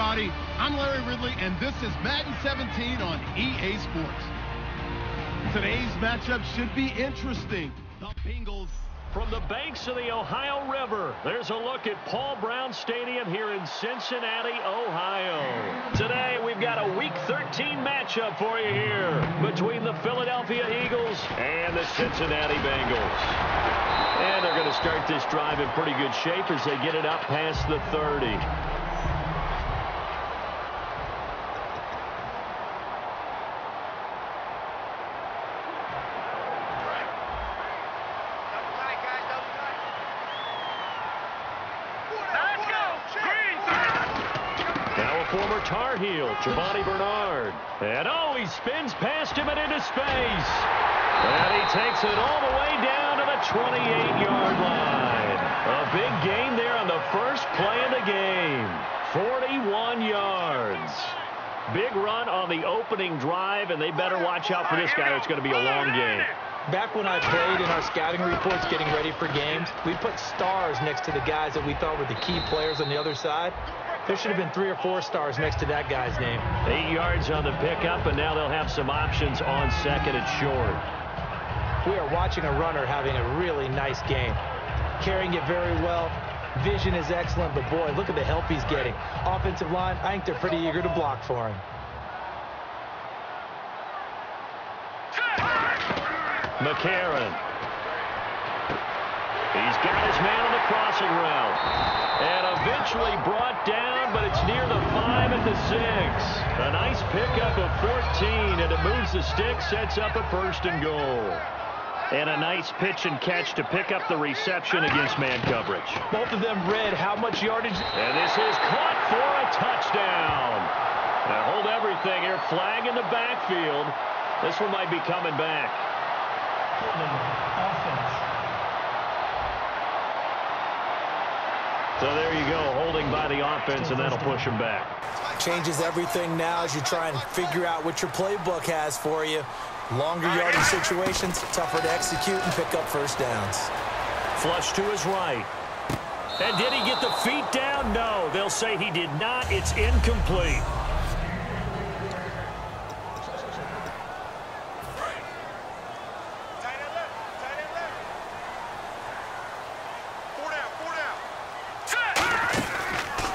everybody. I'm Larry Ridley, and this is Madden 17 on EA Sports. Today's matchup should be interesting. The Bengals. From the banks of the Ohio River, there's a look at Paul Brown Stadium here in Cincinnati, Ohio. Today, we've got a Week 13 matchup for you here between the Philadelphia Eagles and the Cincinnati Bengals. And they're going to start this drive in pretty good shape as they get it up past the 30. Former Tar Heel, Giovanni Bernard. And he spins past him and into space. And he takes it all the way down to the 28-yard line. A big gain there on the first play of the game. 41 yards. Big run on the opening drive, and they better watch out for this guy. It's going to be a long game. Back when I played in our scouting reports getting ready for games, we put stars next to the guys that we thought were the key players on the other side. There should have been 3 or 4 stars next to that guy's name. 8 yards on the pickup, and now they'll have some options on second and short. We are watching a runner having a really nice game. Carrying it very well. Vision is excellent, but boy, look at the help he's getting. Offensive line, I think they're pretty eager to block for him. McCarron. He's got his man on the crossing route. And eventually brought down, but it's near the 5 at the 6. A nice pickup of 14, and it moves the stick, sets up a 1st and goal. And a nice pitch and catch to pick up the reception against man coverage. Both of them read how much yardage. And this is caught for a touchdown. Now hold everything here. Flag in the backfield. This one might be coming back. Offense. So there you go, holding by the offense, and that'll push him back. Changes everything now as you try and figure out what your playbook has for you. Longer yardage situations, tougher to execute and pick up first downs. Flush to his right. And did he get the feet down? No, they'll say he did not. It's incomplete.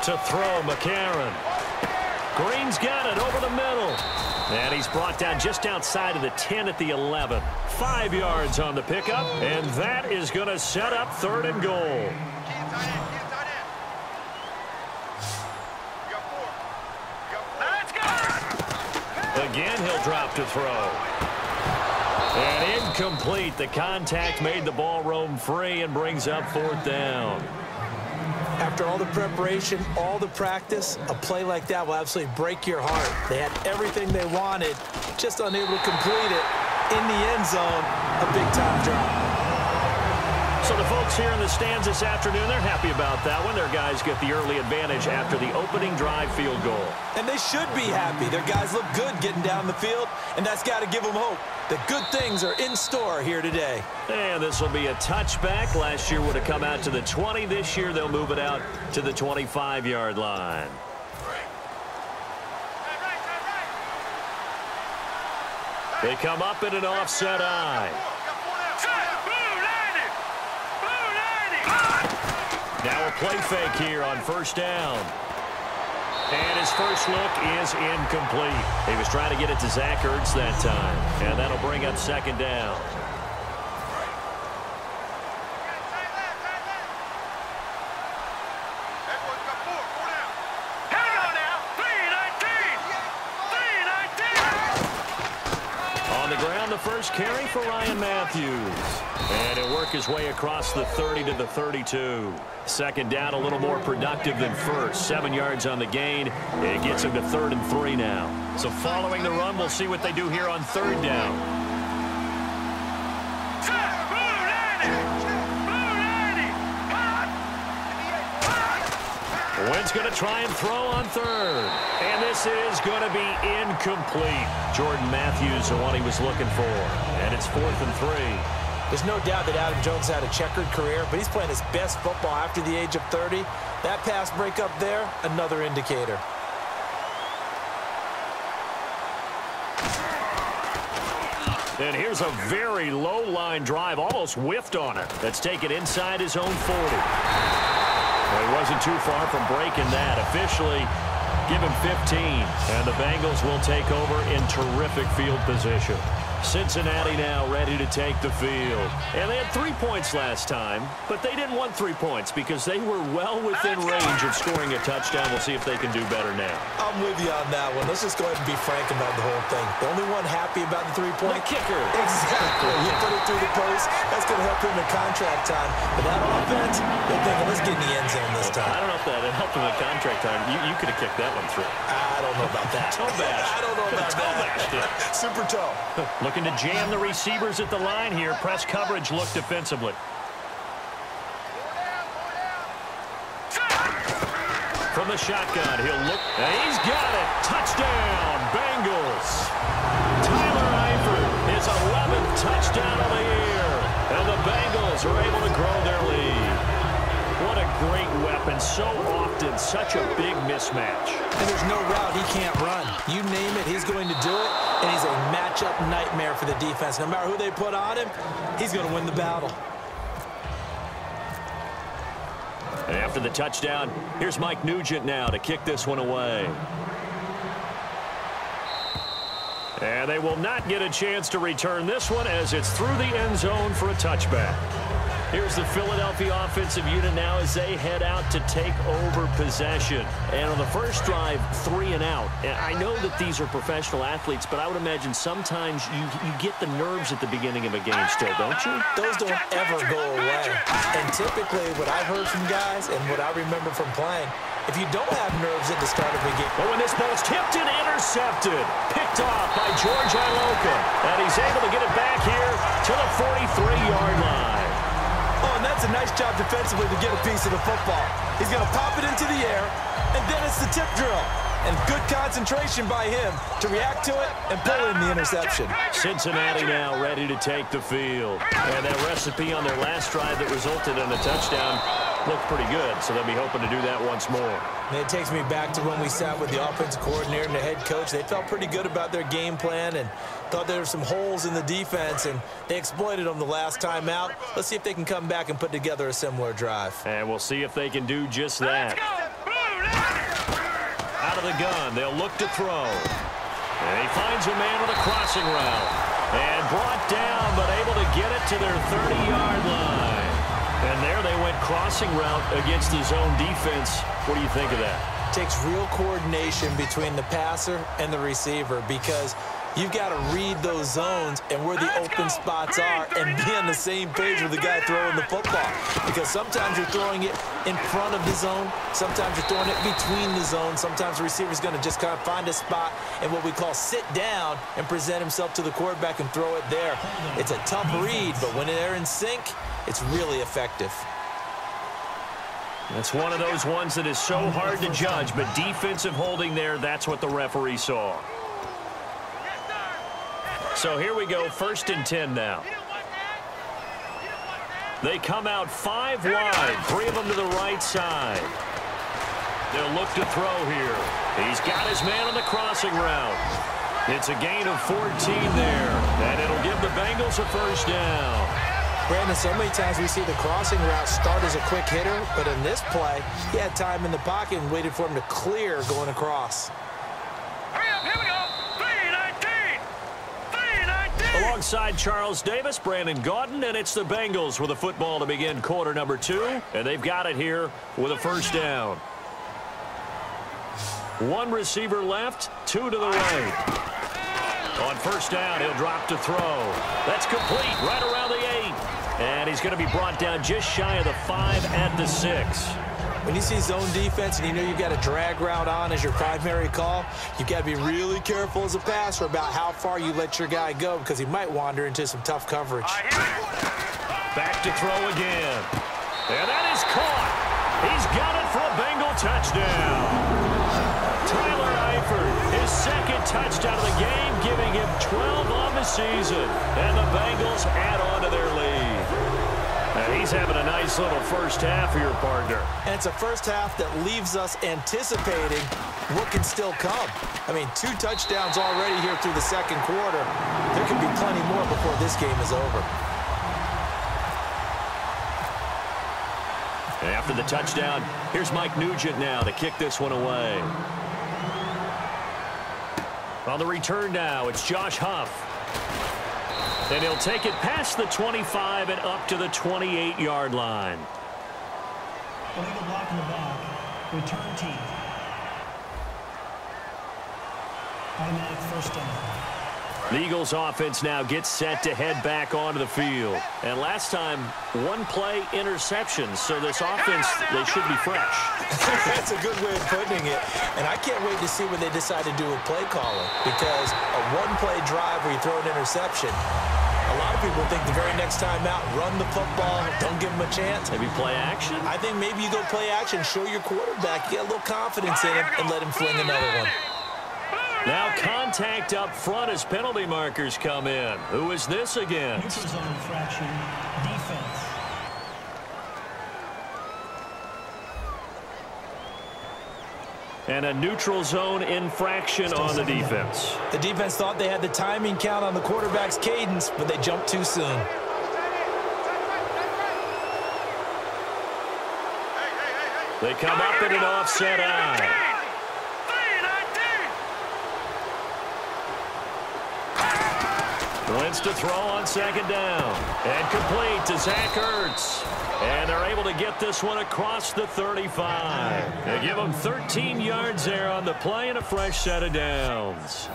To throw, McCarron. Green's got it over the middle. And he's brought down just outside of the 10 at the 11. 5 yards on the pickup, and that is going to set up 3rd and goal. Again, he'll drop to throw. And incomplete. The contact made the ball roam free and brings up 4th down. After all the preparation, all the practice, a play like that will absolutely break your heart. They had everything they wanted, just unable to complete it. In the end zone, a big-time drop. So the folks here in the stands this afternoon, they're happy about that one. Their guys get the early advantage after the opening drive field goal. And they should be happy. Their guys look good getting down the field, and that's got to give them hope. The good things are in store here today. And this will be a touchback. Last year would have come out to the 20. This year they'll move it out to the 25-yard line. They come up in an offset eye. Now a play fake here on 1st down. And his first look is incomplete. He was trying to get it to Zach Ertz that time. And that'll bring up 2nd down. On the ground, the first carry for Ryan Matthews. And he'll work his way across the 30 to the 32. 2nd down, a little more productive than first. 7 yards on the gain. It gets him to 3rd and 3 now. So following the run, we'll see what they do here on 3rd down. Wynn's going to try and throw on 3rd. And this is going to be incomplete. Jordan Matthews, the one he was looking for. And it's 4th and 3. There's no doubt that Adam Jones had a checkered career, but he's playing his best football after the age of 30. That pass breakup there, another indicator. And here's a very low line drive, almost whiffed on it. That's taken inside his own 40. Well, he wasn't too far from breaking that. Officially, give him 15. And the Bengals will take over in terrific field position. Cincinnati now ready to take the field. And they had 3 points last time, but they didn't want 3 points because they were well within range of scoring a touchdown. We'll see if they can do better now. I'm with you on that one. Let's just go ahead and be frank about the whole thing. The only one happy about the 3-point? The kicker. Exactly. He put it through the post. That's going to help him in contract time. But that offense, they're thinking, let's get in the end zone this time. I don't know if that helped him in contract time. You could have kicked that one through. I don't know about that. Toe bash. I don't know about that. Super toe. Looking to jam the receivers at the line here. Press coverage look defensively. From the shotgun, he'll look. And he's got it. Touchdown, Bengals. Tyler Eifert, his 11th touchdown of the year. And the Bengals are able to grow their lead. What a great weapon. So often, such a big mismatch. And there's no route he can't run. You name it, he's going to do it. And he's a matchup nightmare for the defense. No matter who they put on him, he's going to win the battle. And after the touchdown, here's Mike Nugent now to kick this one away. And they will not get a chance to return this one as it's through the end zone for a touchback. Here's the Philadelphia offensive unit now as they head out to take over possession. And on the first drive, 3 and out. And I know that these are professional athletes, but I would imagine sometimes you get the nerves at the beginning of a game still, don't you? Those don't ever go away. And typically what I've heard from guys and what I remember from playing, if you don't have nerves at the start of a game. But when this ball's tipped and intercepted, picked off by George Iloka. And he's able to get it back here to the 43-yard line. Oh, and that's a nice job defensively to get a piece of the football. He's going to pop it into the air, and then it's the tip drill. And good concentration by him to react to it and pull in the interception. Cincinnati now ready to take the field. And that recipe on their last drive that resulted in a touchdown looked pretty good, so they'll be hoping to do that once more. And it takes me back to when we sat with the offensive coordinator and the head coach. They felt pretty good about their game plan and thought there were some holes in the defense, and they exploited them the last time out. Let's see if they can come back and put together a similar drive. And we'll see if they can do just that. Out of the gun, they'll look to throw. And he finds a man with a crossing route. And brought down, but able to get it to their 30-yard line. And there they went crossing route against the zone defense. What do you think of that? It takes real coordination between the passer and the receiver because you've got to read those zones and where the open spots are and be on the same page with the guy throwing the football. Because sometimes you're throwing it in front of the zone. Sometimes you're throwing it between the zones. Sometimes the receiver's going to just kind of find a spot and what we call sit down and present himself to the quarterback and throw it there. It's a tough read, but when they're in sync, it's really effective. That's one of those ones that is so hard to judge, but defensive holding there, that's what the referee saw. So here we go, 1st and 10 now. They come out 5 wide, 3 of them to the right side. They'll look to throw here. He's got his man on the crossing route. It's a gain of 14 there, and it'll give the Bengals a 1st down. Brandon, so many times we see the crossing route start as a quick hitter, but in this play, he had time in the pocket and waited for him to clear going across. Here we go. 3-19. Alongside Charles Davis, Brandon Gaudin, and it's the Bengals with a football to begin quarter number 2, and they've got it here with a 1st down. 1 receiver left, 2 to the right. On 1st down, he'll drop to throw. That's complete right around the 8. And he's going to be brought down just shy of the 5 at the 6. When you see zone defense and you know you've got a drag route on as your primary call, you've got to be really careful as a passer about how far you let your guy go because he might wander into some tough coverage. Back to throw again. And that is caught. He's got it for a Bengal touchdown. Tyler Eifert, his 2nd touchdown of the game, giving him 12 on the season. And the Bengals add on to their lead. And he's having a nice nice little first half for your partner. And it's a first half that leaves us anticipating what can still come. I mean, 2 touchdowns already here through the second quarter. There could be plenty more before this game is over. And after the touchdown, here's Mike Nugent now to kick this one away. On the return now, it's Josh Huff. And he'll take it past the 25 and up to the 28-yard line. Illegal block in the back. Return team. Automatic first down. The Eagles offense now gets set to head back onto the field. And last time, 1-play interception. So this offense, they should be fresh. That's a good way of putting it. And I can't wait to see what they decide to do with play calling. Because a 1-play drive where you throw an interception, a lot of people think the very next time out, run the football, don't give them a chance. Maybe play action? I think maybe you go play action, show your quarterback, get a little confidence in him, and let him fling another one. Now contact up front as penalty markers come in. Who is this against? Neutral zone infraction, defense. And a neutral zone infraction on the defense. The defense thought they had the timing count on the quarterback's cadence, but they jumped too soon. They come up in an offset eye. Wentz to throw on second down. And complete to Zach Ertz. And they're able to get this one across the 35. They give him 13 yards there on the play and a fresh set of downs.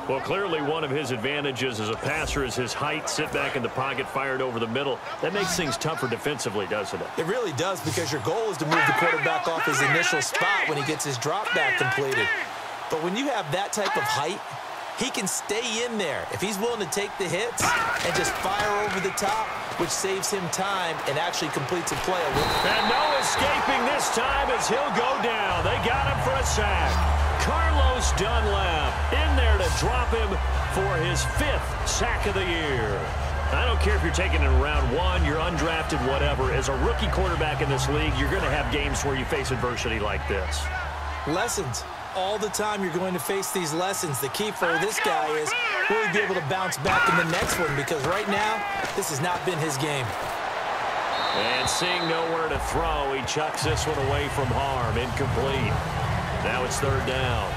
Well, clearly one of his advantages as a passer is his height. Sit back in the pocket, fired over the middle. That makes things tougher defensively, doesn't it? It really does, because your goal is to move the quarterback off his initial spot when he gets his drop back completed. But when you have that type of height, he can stay in there if he's willing to take the hits and just fire over the top, which saves him time and actually completes a play. And no escaping this time as he'll go down. They got him for a sack. Carlos Dunlap in there to drop him for his 5th sack of the year. I don't care if you're taking it in round 1, you're undrafted, whatever. As a rookie quarterback in this league, you're going to have games where you face adversity like this. Lessons. All the time you're going to face these lessons. The key for this guy is will he be able to bounce back in the next one, because right now this has not been his game. And seeing nowhere to throw, he chucks this one away from harm. Incomplete. Now it's 3rd down.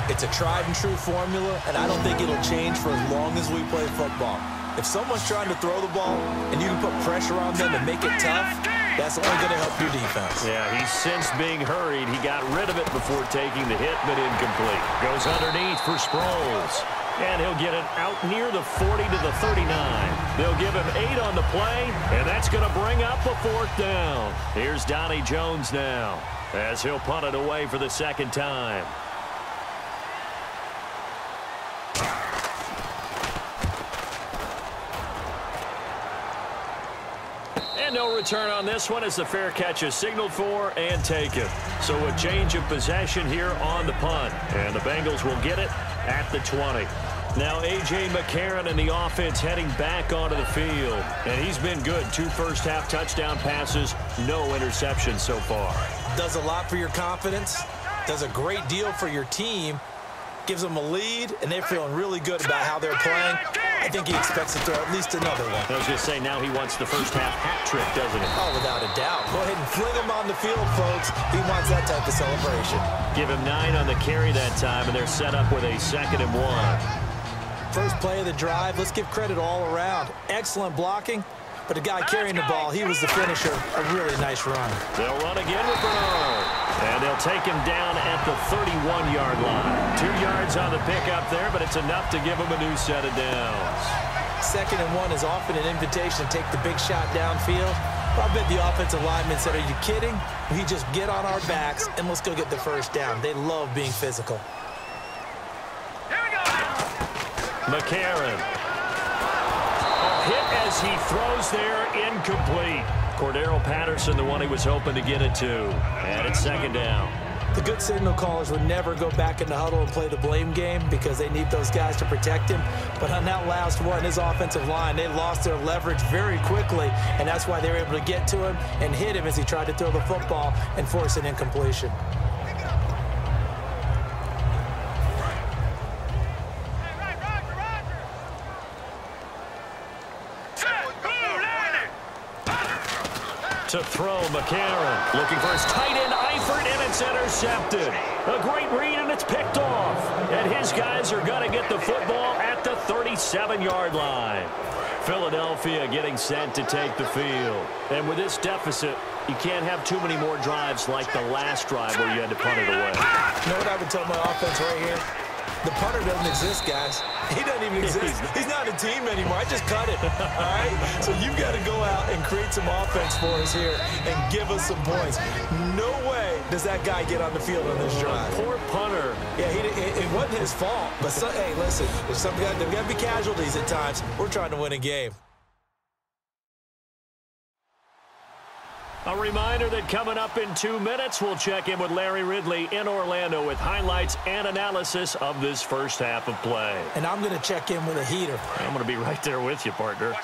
It's a tried and true formula, and I don't think it'll change for as long as we play football. If someone's trying to throw the ball and you can put pressure on them and make it tough, that's only going to help your defense. Yeah, he's since being hurried. He got rid of it before taking the hit, but incomplete. Goes underneath for Sproles. And he'll get it out near the 40 to the 39. They'll give him 8 on the play, and that's going to bring up a 4th down. Here's Donnie Jones now, as he'll punt it away for the 2nd time. And no return on this one as the fair catch is signaled for and taken. So a change of possession here on the punt. And the Bengals will get it at the 20. Now A.J. McCarron and the offense heading back onto the field. And he's been good. 2 first-half touchdown passes, no interceptions so far. Does a lot for your confidence. Does a great deal for your team. Gives them a lead, and they're feeling really good about how they're playing. I think he expects to throw at least another one. I was going to say, now he wants the first-half hat trick, doesn't he? Oh, without a doubt. Go ahead and fling him on the field, folks. He wants that type of celebration. Give him 9 on the carry that time, and they're set up with a 2nd and 1. First play of the drive. Let's give credit all around. Excellent blocking, but the guy carrying the ball, he was the finisher. A really nice run. They'll run again with Bernard. And they'll take him down at the 31-yard line. 2 yards on the pickup there, but it's enough to give him a new set of downs. 2nd and 1 is often an invitation to take the big shot downfield. I bet the offensive lineman said, are you kidding? We just get on our backs and let's go get the first down. They love being physical. Here we go. McCarron. Hit as he throws there, incomplete. Cordero Patterson, the one he was hoping to get it to. And it's 2nd down. The good signal callers would never go back in the huddle and play the blame game because they need those guys to protect him. But on that last one, his offensive line, they lost their leverage very quickly, and that's why they were able to get to him and hit him as he tried to throw the football and force an incompletion. To throw, McCarron looking for his tight end, Eifert, and it's intercepted. A great read, and it's picked off. And his guys are going to get the football at the 37-yard line. Philadelphia getting set to take the field. And with this deficit, you can't have too many more drives like the last drive where you had to punt it away. You know what I would tell my offense right here? The punter doesn't exist, guys. He doesn't even exist. He's not a team anymore. I just cut it, all right? So you've got to go out and create some offense for us here and give us some points. No way does that guy get on the field on this drive. Poor punter. Yeah, it wasn't his fault. But, hey, listen, there's got to be casualties at times. We're trying to win a game. A reminder that coming up in 2 minutes, we'll check in with Larry Ridley in Orlando with highlights and analysis of this first half of play. And I'm going to check in with a heater. I'm going to be right there with you, partner.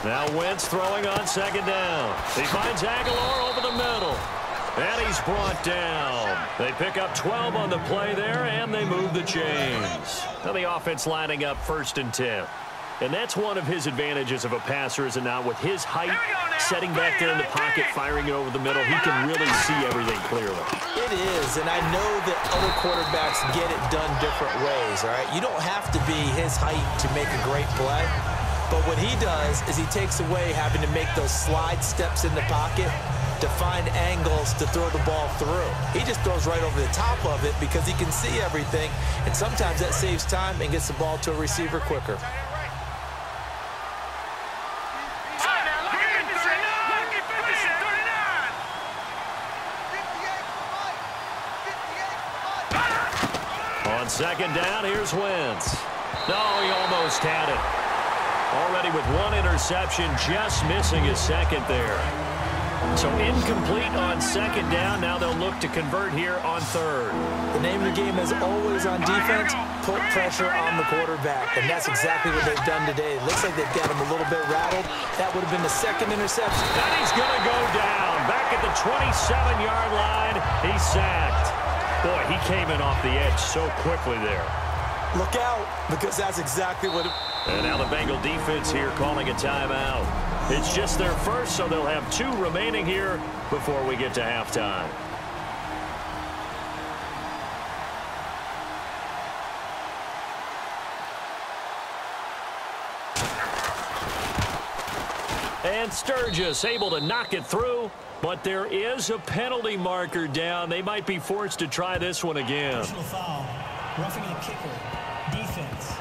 Now Wentz throwing on second down. He finds Aguilar over the middle. And he's brought down. They pick up 12 on the play there, and they move the chains. Now the offense lining up 1st and 10. And that's one of his advantages of a passer, is it not? With his height, setting back there in the pocket, firing it over the middle, he can really see everything clearly. It is, and I know that other quarterbacks get it done different ways, all right? You don't have to be his height to make a great play. But what he does is he takes away having to make those slide steps in the pocket to find angles to throw the ball through. He just throws right over the top of it because he can see everything, and sometimes that saves time and gets the ball to a receiver quicker. On second down, here's Wentz. No, he almost had it. Already with one interception, just missing his second there. So incomplete on second down. Now they'll look to convert here on third. The name of the game is always on defense, put pressure on the quarterback. And that's exactly what they've done today. It looks like they've got him a little bit rattled. That would have been the second interception. And he's going to go down. Back at the 27-yard line. He's sacked. Boy, he came in off the edge so quickly there. Look out, because that's exactly what it... And now the Bengal defense here calling a timeout. It's just their first, so they'll have 2 remaining here before we get to halftime. And Sturgis able to knock it through, but there is a penalty marker down. They might be forced to try this one again. Personal foul, roughing the kicker, defense.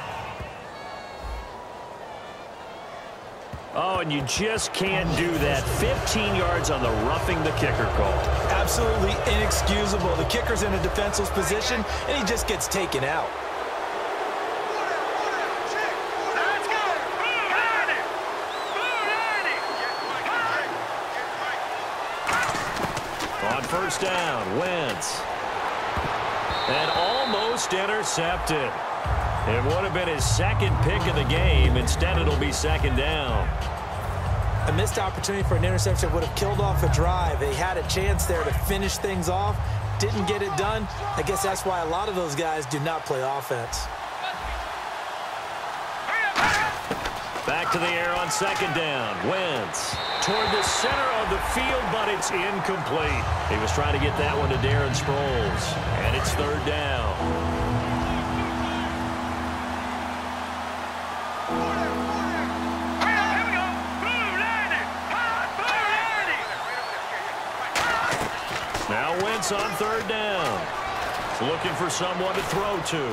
Oh, and you just can't do that. 15 yards on the roughing the kicker call. Absolutely inexcusable. The kicker's in a defenseless position, and he just gets taken out. On first down, Wentz. And almost intercepted. It would have been his second pick of the game. Instead, it'll be second down. A missed opportunity for an interception would have killed off a drive. They had a chance there to finish things off. Didn't get it done. I guess that's why a lot of those guys do not play offense. Back to the air on second down. Wentz toward the center of the field, but it's incomplete. He was trying to get that one to Darren Sproles. And it's third down. Now Wentz on third down. Looking for someone to throw to.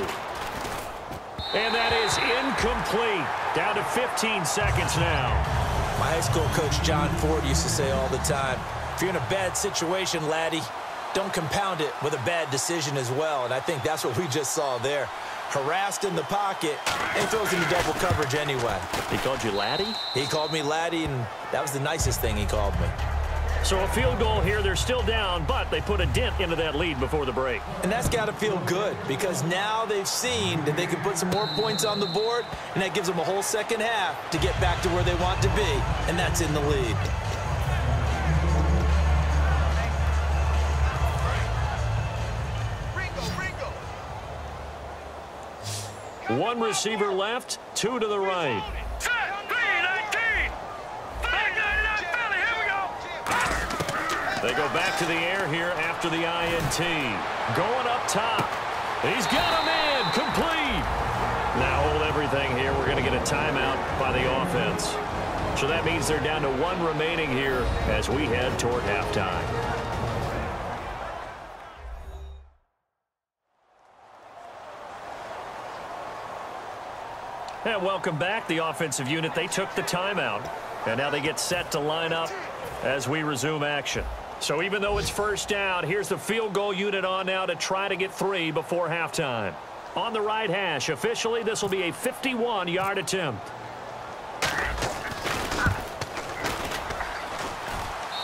And that is incomplete. Down to 15 seconds now. My high school coach, John Ford, used to say all the time, if you're in a bad situation, laddie, don't compound it with a bad decision as well. And I think that's what we just saw there. harassed in the pocket, and throws into double coverage anyway. He called you laddie? He called me laddie, and that was the nicest thing he called me. So a field goal here. They're still down, but they put a dent into that lead before the break. And that's got to feel good because now they've seen that they can put some more points on the board, and that gives them a whole second half to get back to where they want to be, and that's in the lead. One receiver left, two to the right. They go back to the air here after the INT. Going up top. He's got him in. Complete. Now hold everything here. We're going to get a timeout by the offense. So that means they're down to one remaining here as we head toward halftime. And welcome back. The offensive unit, they took the timeout. And now they get set to line up as we resume action. So even though it's first down, here's the field goal unit on now to try to get 3 before halftime. On the right hash, officially, this will be a 51-yard attempt.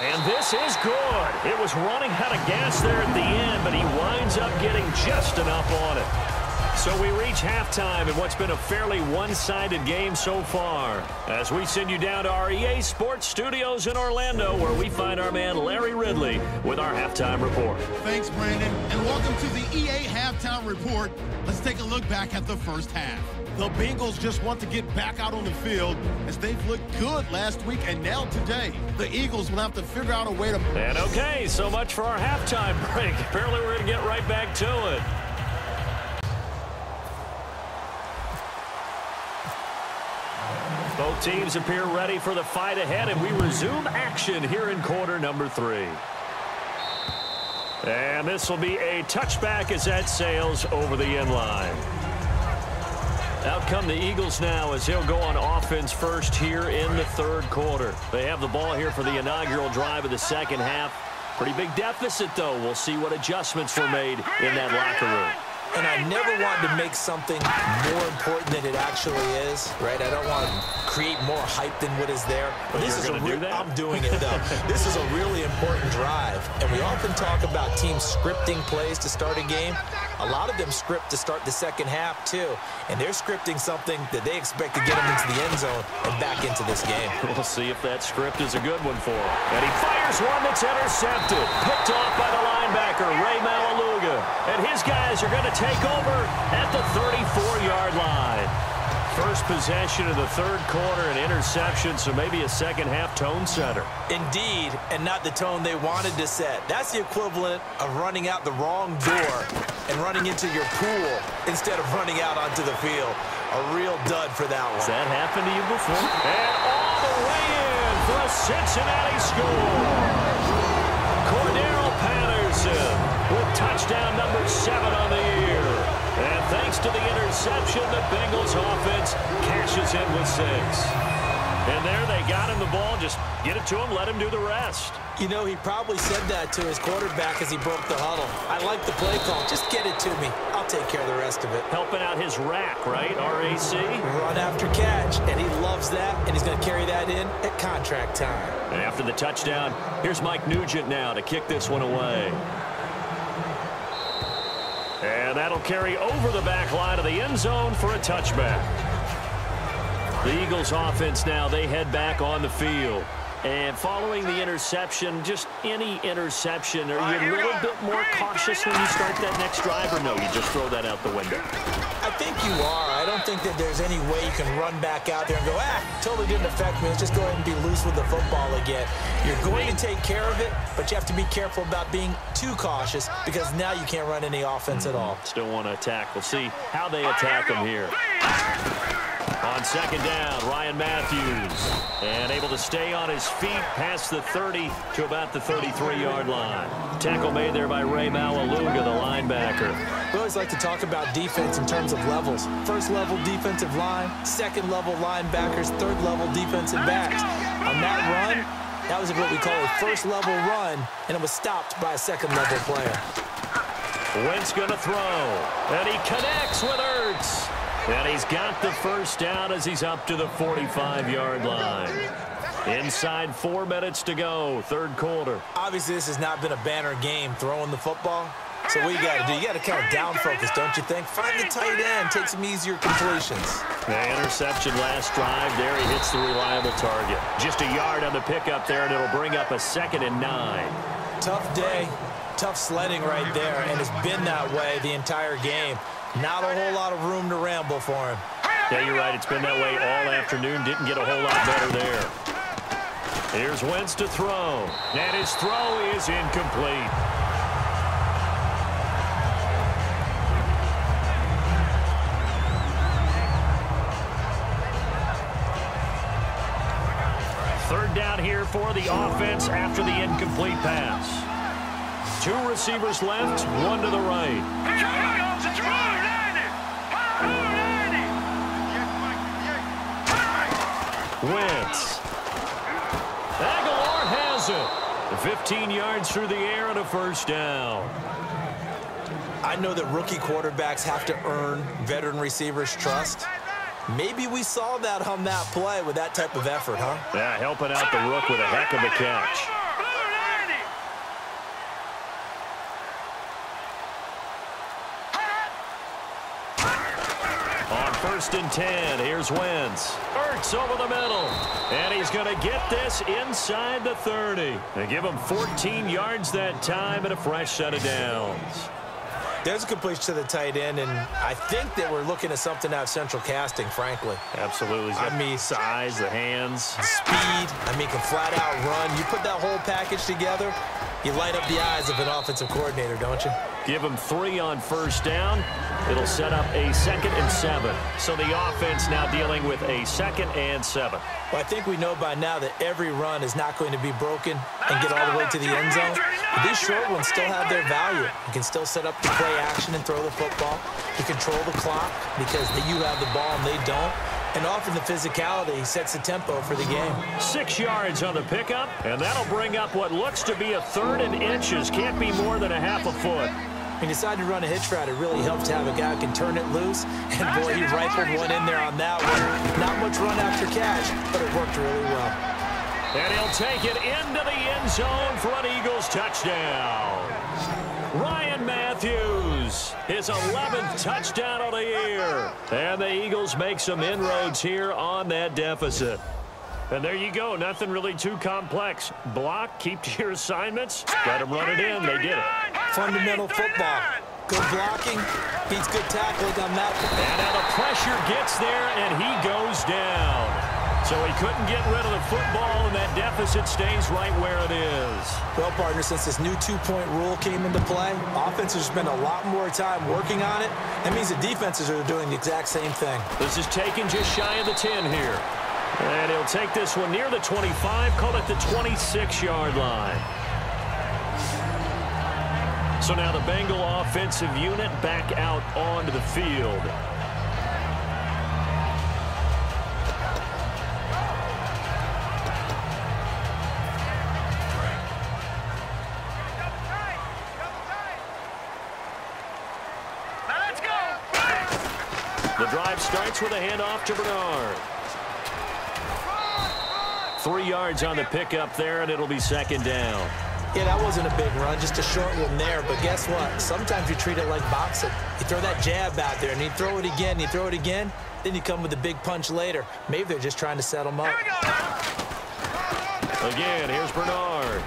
And this is good. It was running out of gas there at the end, but he winds up getting just enough on it. So we reach halftime in what's been a fairly one-sided game so far. As we send you down to our EA Sports Studios in Orlando, where we find our man Larry Ridley with our halftime report. Thanks, Brandon, and welcome to the EA Halftime Report. Let's take a look back at the first half. The Bengals just want to get back out on the field as they've looked good last week and now today. The Eagles will have to figure out a way to... And okay, so much for our halftime break. Apparently we're going to get right back to it. Both teams appear ready for the fight ahead, and we resume action here in quarter number 3. And this will be a touchback as that sails over the end line. Out come the Eagles now as he'll go on offense first here in the third quarter. They have the ball here for the inaugural drive of the second half. Pretty big deficit, though. We'll see what adjustments were made in that locker room. And I never want to make something more important than it actually is, right? I don't want to create more hype than what is there. But this is I'm doing it, though. This is a really important drive. And we often talk about teams scripting plays to start a game. A lot of them script to start the second half, too. And they're scripting something that they expect to get them into the end zone and back into this game. We'll see if that script is a good one for him. And he fires one that's intercepted. Picked off by the linebacker, Ray Malaluga. And his guys are going to take over at the 34-yard line. First possession of the third quarter, an interception, so maybe a second-half tone setter. Indeed, and not the tone they wanted to set. That's the equivalent of running out the wrong door and running into your pool instead of running out onto the field. A real dud for that one. Has that happened to you before? And all the way in for a Cincinnati score. Cordero Patterson with touchdown number 7 on the year. And thanks to the interception, the Bengals offense cashes in with 6. And there they got him the ball. Just get it to him, let him do the rest. You know, he probably said that to his quarterback as he broke the huddle. I like the play call. Just get it to me. I'll take care of the rest of it. Helping out his rack, right? RAC. Run after catch, and he loves that, and he's going to carry that in at contract time. And after the touchdown, here's Mike Nugent now to kick this one away. And that'll carry over the back line of the end zone for a touchback. The Eagles offense now, they head back on the field. And following the interception, just any interception, are you a little bit more cautious when you start that next drive, or no, you just throw that out the window? I think you are. I don't think that there's any way you can run back out there and go, totally didn't affect me. Let's just go ahead and be loose with the football again. You're going to take care of it, but you have to be careful about being too cautious because now you can't run any offense at all. Still want to attack. We'll see how they attack him here. On second down, Ryan Matthews. And able to stay on his feet past the 30 to about the 33-yard line. Tackle made there by Ray Malaluga, the linebacker. We always like to talk about defense in terms of levels. First-level defensive line, second-level linebackers, third-level defensive backs. On that run, that was what we call a first-level run, and it was stopped by a second-level player. Wentz going to throw. And he connects with Ertz. And he's got the first down as he's up to the 45-yard line. Inside 4 minutes to go, third quarter. Obviously, this has not been a banner game throwing the football. So what you got to do, you got to kind of down focus, don't you think? Find the tight end, take some easier completions. The interception last drive there. He hits the reliable target. Just a yard on the pickup there, and it'll bring up a 2nd and 9. Tough day, tough sledding right there, and it's been that way the entire game. Not a whole lot of room to ramble for him. Yeah, you're right. It's been that way all afternoon. Didn't get a whole lot better there. Here's Wentz to throw. And his throw is incomplete. Third down here for the offense after the incomplete pass. 2 receivers left, 1 to the right. Wentz. Aguilar has it. 15 yards through the air and a first down. I know that rookie quarterbacks have to earn veteran receivers' trust. Maybe we saw that on that play with that type of effort, huh? Yeah, helping out the rook with a heck of a catch. On 1st and 10, here's Wentz. Ertz over the middle. And he's going to get this inside the 30. They give him 14 yards that time and a fresh set of downs. There's a completion to the tight end, and I think that we're looking at something out of central casting, frankly. Absolutely. I mean, size, the hands. Speed. I mean, can flat out run. You put that whole package together, you light up the eyes of an offensive coordinator, don't you? Give him 3 on first down. It'll set up a 2nd and 7. So the offense now dealing with a 2nd and 7. Well, I think we know by now that every run is not going to be broken and get all the way to the end zone. But these short ones still have their value. You can still set up the play action and throw the football. You control the clock because you have the ball and they don't. And often the physicality sets the tempo for the game. 6 yards on the pickup, and that'll bring up what looks to be a 3rd and inches. Can't be more than a half a foot. When you decide to run a hitch route, it really helps to have a guy who can turn it loose. And, boy, he rifled one in there on that one. Not much run after catch, but it worked really well. And he'll take it into the end zone for an Eagles touchdown. Ryan Matthews, his 11th touchdown of the year. And the Eagles make some inroads here on that deficit. And there you go. Nothing really too complex. Block, keep to your assignments. Let them run it in. They did it. Fundamental football. Good blocking. Beats good tackling on that one. And now the pressure gets there, and he goes down. So he couldn't get rid of the football, and that deficit stays right where it is. Well, partner, since this new two-point rule came into play, offenses spend a lot more time working on it. That means the defenses are doing the exact same thing. This is taken just shy of the 10 here. And he'll take this one near the 25, call it the 26-yard line. So now the Bengal offensive unit back out onto the field. The drive starts with a handoff to Bernard. 3 yards on the pickup there, and it'll be 2nd down. Yeah, that wasn't a big run, just a short one there. But guess what? Sometimes you treat it like boxing. You throw that jab out there, and you throw it again, you throw it again, then you come with a big punch later. Maybe they're just trying to set them up. Again, here's Bernard.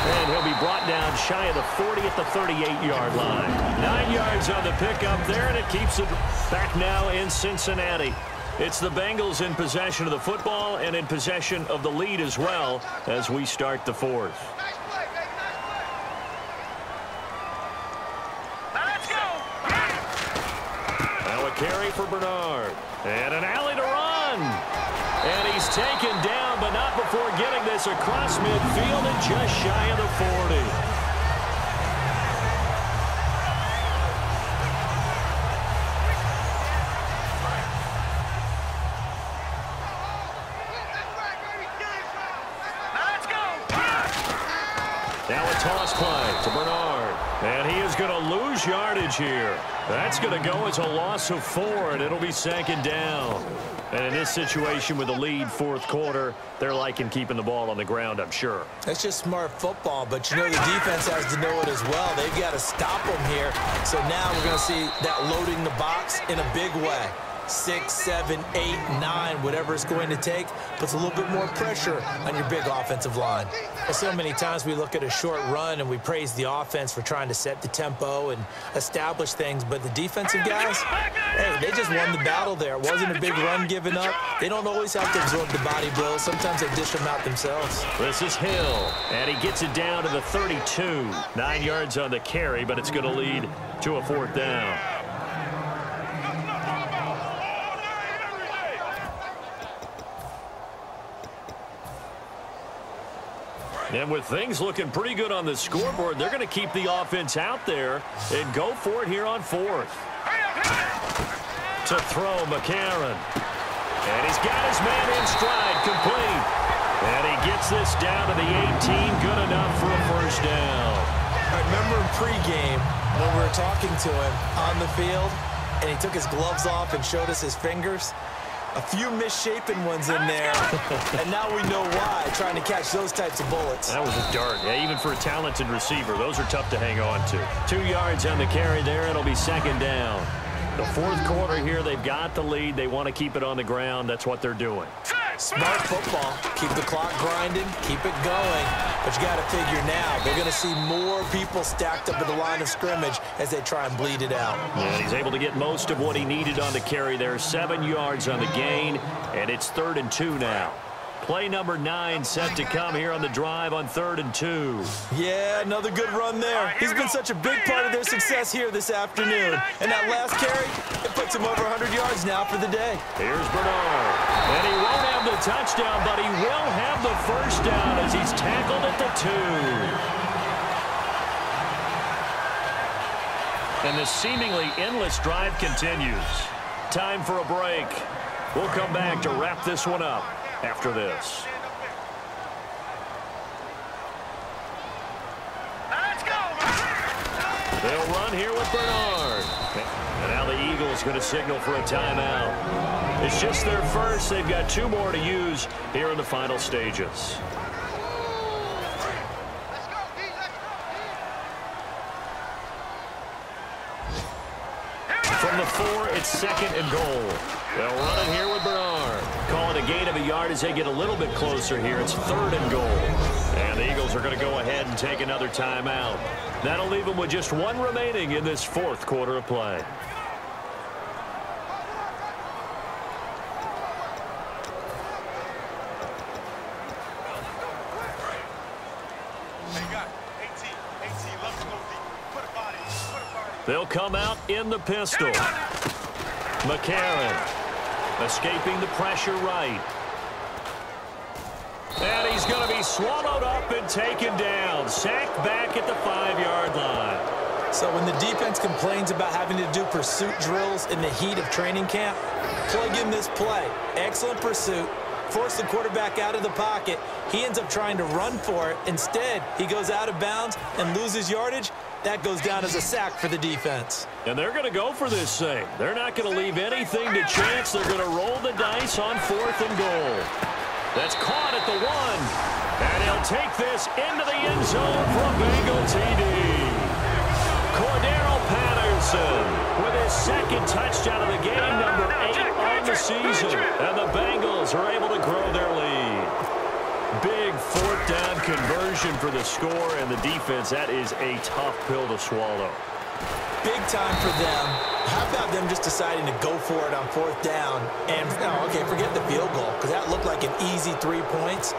And he'll be brought down shy of the 40 at the 38-yard line. 9 yards on the pickup there, and it keeps it back now in Cincinnati. It's the Bengals in possession of the football and in possession of the lead as well as we start the 4th. Now a carry for Bernard. And an alley to run. And he's taken down, but not before getting this across midfield and just shy of the 40. Now a toss play to Bernard. And he is going to lose yardage here. That's going to go as a loss of 4, and it'll be 2nd down. And in this situation with the lead 4th quarter, they're liking keeping the ball on the ground, I'm sure. That's just smart football, but you know the defense has to know it as well. They've got to stop them here. So now we're going to see that loading the box in a big way. 6, 7, 8, 9, whatever it's going to take, puts a little bit more pressure on your big offensive line. So many times we look at a short run and we praise the offense for trying to set the tempo and establish things, but the defensive guys, hey, they just won the battle there. It wasn't a big run given up. They don't always have to absorb the body blows. Sometimes they dish them out themselves. This is Hill, and he gets it down to the 32. 9 yards on the carry, but it's going to lead to a 4th down. And with things looking pretty good on the scoreboard, they're going to keep the offense out there and go for it here on 4th. To throw, McCarron. And he's got his man in stride, complete. And he gets this down to the 18, good enough for a 1st down. I remember in pregame when we were talking to him on the field, and he took his gloves off and showed us his fingers. A few misshapen ones in there, and now we know why, trying to catch those types of bullets. That was a dart. Yeah, even for a talented receiver, those are tough to hang on to. 2 yards on the carry there. It'll be 2nd down. The 4th quarter here, they've got the lead. They want to keep it on the ground. That's what they're doing. Smart football. Keep the clock grinding. Keep it going. But you got to figure now, they're going to see more people stacked up at the line of scrimmage as they try and bleed it out. Yeah, he's able to get most of what he needed on the carry there. 7 yards on the gain, and it's 3rd and 2 now. Play number 9 set to come here on the drive on 3rd and 2. Yeah, another good run there. He's been such a big part of their success here this afternoon. And that last carry, it puts him over 100 yards now for the day. Here's Bernard. And he won't have the touchdown, but he will have the 1st down as he's tackled at the 2. And the seemingly endless drive continues. Time for a break. We'll come back to wrap this one up after this. Let's go! They'll run here with Bernard. And now the Eagles going to signal for a timeout. It's just their first. They've got 2 more to use here in the final stages. From the 4, it's 2nd and goal. They'll run it here with Bernard. Call it a gain of a yard as they get a little bit closer here. It's 3rd and goal. And the Eagles are going to go ahead and take another timeout. That'll leave them with just 1 remaining in this 4th quarter of play. They'll come out in the pistol. McCarron escaping the pressure right. And he's going to be swallowed up and taken down. Sacked back at the 5-yard line. So when the defense complains about having to do pursuit drills in the heat of training camp, plug in this play. Excellent pursuit. Force the quarterback out of the pocket. He ends up trying to run for it. Instead, he goes out of bounds and loses yardage. That goes down as a sack for the defense. And they're going to go for this thing. They're not going to leave anything to chance. They're going to roll the dice on 4th and goal. That's caught at the 1. And he'll take this into the end zone for a Bengal TD. Cordero Patterson with his 2nd touchdown of the game, number 8 on the season. And the Bengals are able to grow their lead. Big 4th down conversion for the score, and the defense, that is a tough pill to swallow. Big time for them. How about them just deciding to go for it on 4th down? And, okay, forget the field goal, because that looked like an easy 3 points.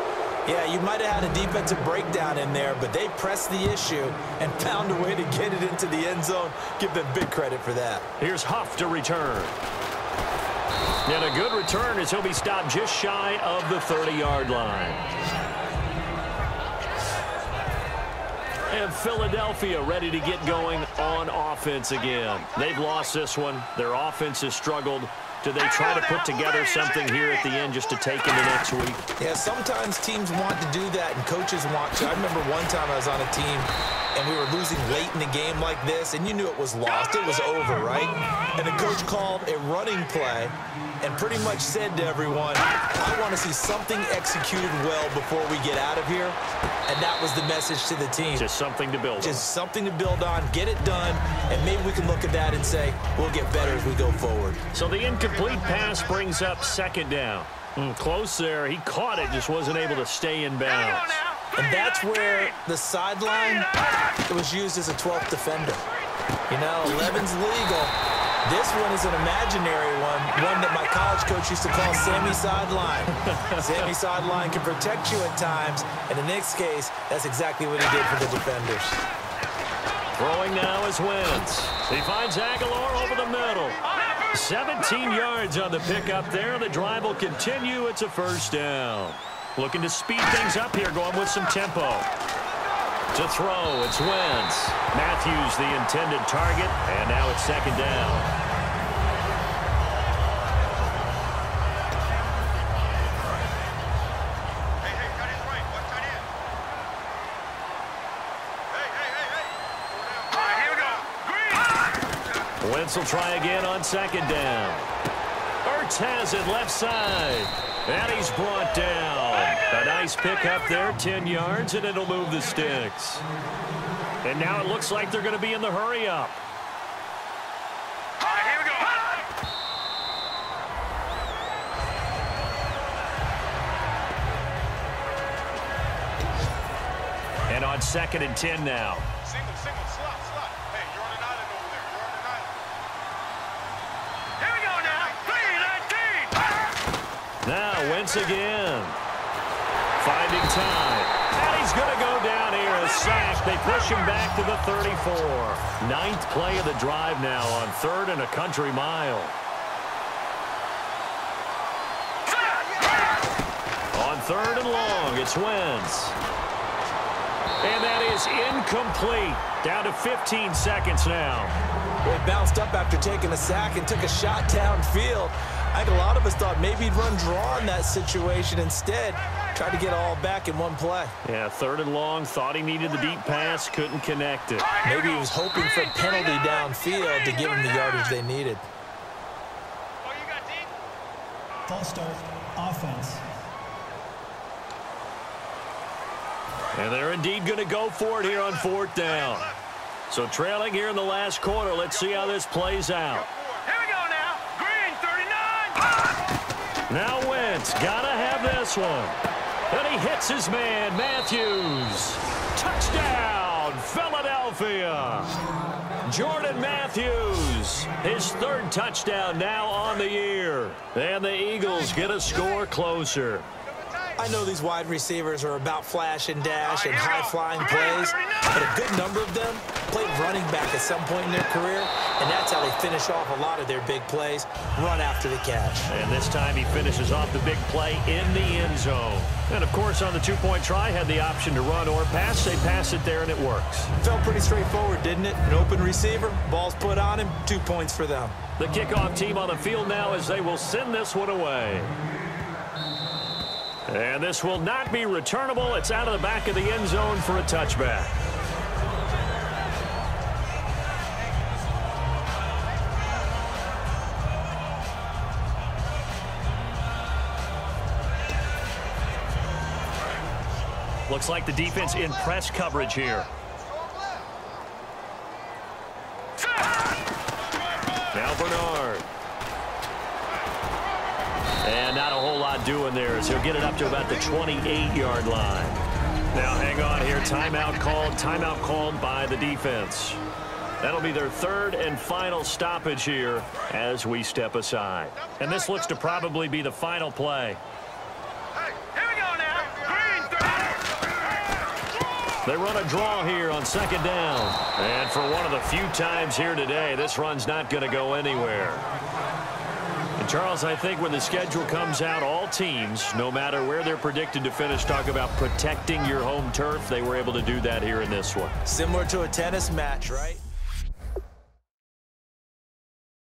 Yeah, you might have had a defensive breakdown in there, but they pressed the issue and found a way to get it into the end zone. Give them big credit for that. Here's Huff to return. And a good return as he'll be stopped just shy of the 30-yard line. And Philadelphia ready to get going on offense again. They've lost this one. Their offense has struggled. Do they try to put together something here at the end just to take into next week? Yeah, sometimes teams want to do that and coaches want to. I remember one time I was on a team and we were losing late in the game like this, and you knew it was lost. It was over, right? And the coach called a running play and pretty much said to everyone, I want to see something executed well before we get out of here. And that was the message to the team. Just something to build on. Just something to build on, get it done, and maybe we can look at that and say, we'll get better as we go forward. So the incomplete pass brings up second down. Close there. He caught it, just wasn't able to stay in bounds. And that's where the sideline, it was used as a 12th defender. You know, 11's legal. This one is an imaginary one that my college coach used to call Sammy Sideline. Sammy Sideline can protect you at times, and in this case, that's exactly what he did for the defenders. Throwing now is Wentz. He finds Aguilar over the middle. 17 yards on the pickup there. The drive will continue. It's a first down. Looking to speed things up here, going with some tempo. To throw, it's Wentz. Matthews, the intended target, and now it's second down. Wentz will try again on second down. Ertz has it left side. And he's brought down. A nice pickup there, 10 yards, and it'll move the sticks. And now it looks like they're going to be in the hurry-up. Here we go. And on second and 10 now. Single, slot. Hey, you're on an island over there. You're on an island. Here we go now. 3-19. Now Wentz again. Finding time. And he's going to go down here. A sack. They push him back to the 34. Ninth play of the drive now on third and a country mile. On third and long, it's Wentz. And that is incomplete. Down to 15 seconds now. Well, he bounced up after taking a sack and took a shot downfield. I think a lot of us thought maybe he'd run draw in that situation. Instead, tried to get all back in one play. Yeah, third and long. Thought he needed the deep pass. Couldn't connect it. Maybe he was hoping for a penalty downfield to give him the yardage they needed. Oh, you got deep? False start, offense. And they're indeed going to go for it here on fourth down. So trailing here in the last quarter. Let's see how this plays out. Here we go now. Green, 39. Now Wentz, gotta have this one. And he hits his man, Matthews. Touchdown, Philadelphia. Jordan Matthews, his third touchdown now on the year. And the Eagles get a score closer. I know these wide receivers are about flash and dash and high-flying plays, but a good number of them played running back at some point in their career, and that's how they finish off a lot of their big plays, run after the catch. And this time he finishes off the big play in the end zone. And, of course, on the two-point try, had the option to run or pass. They pass it there, and it works. Felt pretty straightforward, didn't it? An open receiver, ball's put on him, 2 points for them. The kickoff team on the field now as they will send this one away. And this will not be returnable. It's out of the back of the end zone for a touchback. Looks like the defense in press coverage here. Now Bernard. And not a whole lot doing there as he'll get it up to about the 28-yard line. Now hang on here. Timeout called by the defense. That'll be their third and final stoppage here as we step aside. And this looks to probably be the final play. Hey, here we go now. Green, 30. They run a draw here on second down. And for one of the few times here today, this run's not going to go anywhere. Charles, I think when the schedule comes out, all teams, no matter where they're predicted to finish, talk about protecting your home turf. They were able to do that here in this one. Similar to a tennis match, right?